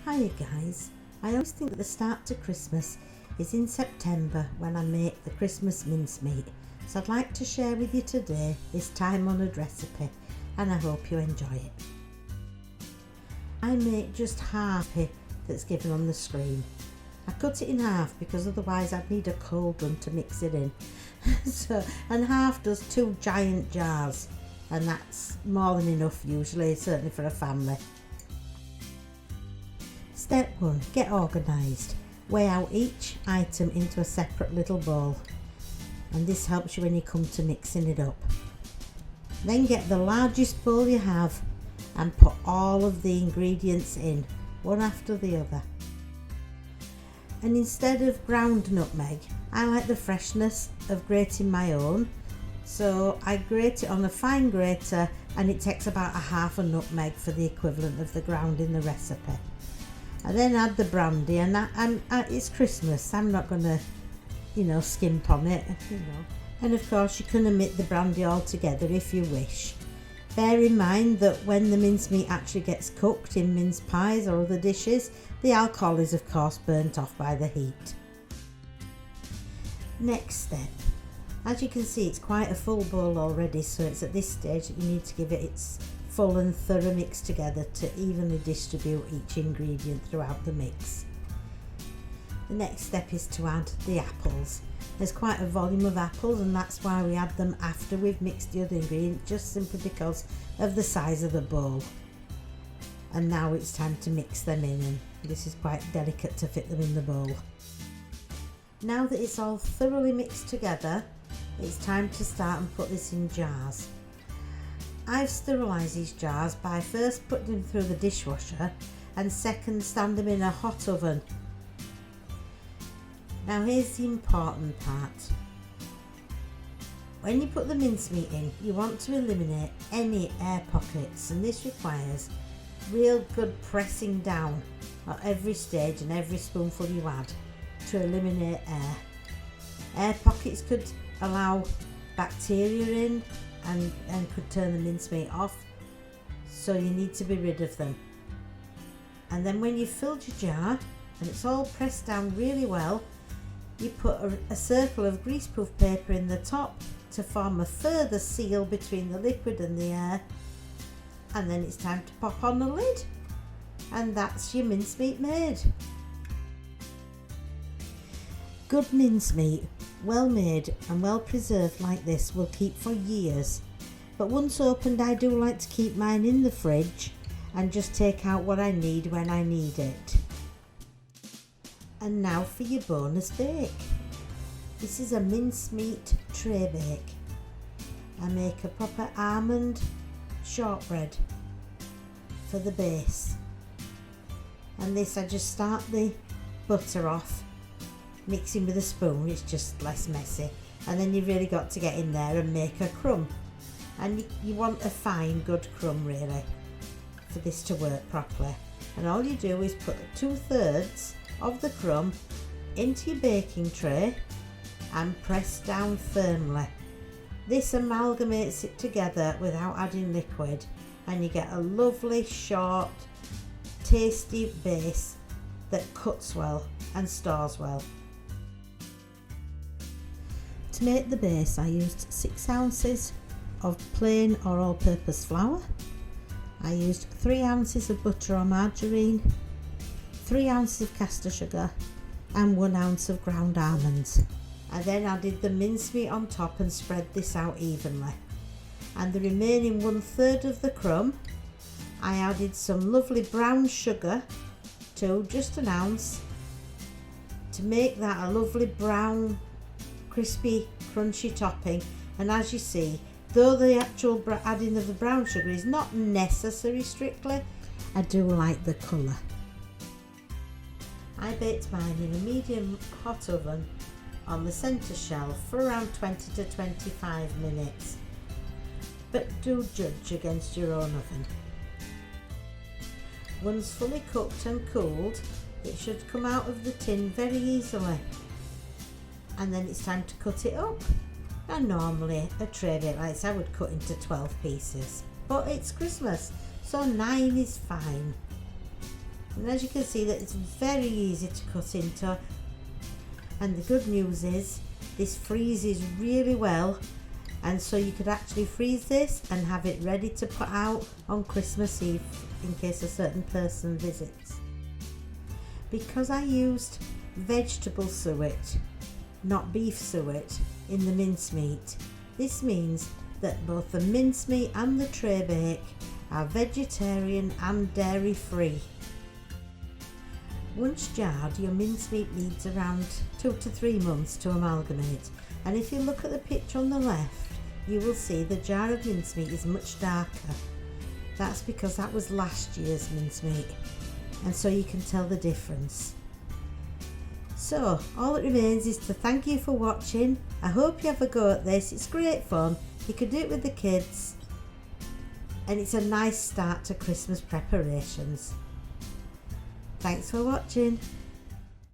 Hiya guys, I always think that the start to Christmas is in September when I make the Christmas mincemeat, so I'd like to share with you today this time-honoured recipe and I hope you enjoy it. I make just half it that's given on the screen. I cut it in half because otherwise I'd need a cauldron to mix it in. And half does 2 giant jars, and that's more than enough usually, certainly for a family. Step 1. Get organised. Weigh out each item into a separate little bowl, and this helps you when you come to mixing it up. Then get the largest bowl you have and put all of the ingredients in, one after the other. And instead of ground nutmeg, I like the freshness of grating my own, so I grate it on a fine grater, and it takes about a half a nutmeg for the equivalent of the ground in the recipe. I then add the brandy, and it's Christmas, I'm not going to, skimp on it, And of course you can omit the brandy altogether if you wish. Bear in mind that when the mincemeat actually gets cooked in mince pies or other dishes, the alcohol is of course burnt off by the heat. Next step. As you can see, it's quite a full bowl already, so it's at this stage that you need to give it its full and thorough mix together to evenly distribute each ingredient throughout the mix. The next step is to add the apples. There's quite a volume of apples, and that's why we add them after we've mixed the other ingredients, just simply because of the size of the bowl. And now it's time to mix them in, and this is quite delicate to fit them in the bowl. Now that it's all thoroughly mixed together, it's time to start and put this in jars. I've sterilised these jars by first putting them through the dishwasher and second stand them in a hot oven. Now here's the important part. When you put the mincemeat in, you want to eliminate any air pockets, and this requires real good pressing down at every stage and every spoonful you add to eliminate air. Air pockets could allow bacteria in and could turn the mincemeat off, so you need to be rid of them. And then when you've filled your jar and it's all pressed down really well, you put a circle of greaseproof paper in the top to form a further seal between the liquid and the air, and then it's time to pop on the lid, and that's your mincemeat made. Good mincemeat, well made and well preserved like this, will keep for years, but once opened I do like to keep mine in the fridge and just take out what I need when I need it. And now for your bonus bake. This is a mincemeat tray bake. I make a proper almond shortbread for the base, and this I just start the butter off, mixing with a spoon, it's just less messy, and then you've really got to get in there and make a crumb, and you want a fine good crumb really for this to work properly. And all you do is put 2/3 of the crumb into your baking tray and press down firmly. This amalgamates it together without adding liquid, and you get a lovely short tasty base that cuts well and stores well. To make the base I used 6 ounces of plain or all-purpose flour. I used 3 ounces of butter or margarine, 3 ounces of caster sugar and 1 ounce of ground almonds. I then added the mincemeat on top and spread this out evenly. And the remaining 1/3 of the crumb, I added some lovely brown sugar to just 1 ounce to make that a lovely brown, crispy, crunchy topping. And as you see, though the actual adding of the brown sugar is not necessary strictly, I do like the colour. I baked mine in a medium hot oven on the centre shelf for around 20 to 25 minutes, but do judge against your own oven. Once fully cooked and cooled, it should come out of the tin very easily, and then it's time to cut it up. And normally a tray bake like this I would cut into 12 pieces, but it's Christmas, so 9 is fine. And as you can see, that it's very easy to cut into. And the good news is this freezes really well, and so you could actually freeze this and have it ready to put out on Christmas Eve in case a certain person visits. Because I used vegetable suet, not beef suet, in the mincemeat, this means that both the mincemeat and the tray bake are vegetarian and dairy free. Once jarred, your mincemeat needs around 2 to 3 months to amalgamate, and if you look at the picture on the left, you will see the jar of mincemeat is much darker. That's because that was last year's mincemeat, and so you can tell the difference. So all that remains is to thank you for watching. I hope you have a go at this. It's great fun. You can do it with the kids, and it's a nice start to Christmas preparations. Thanks for watching.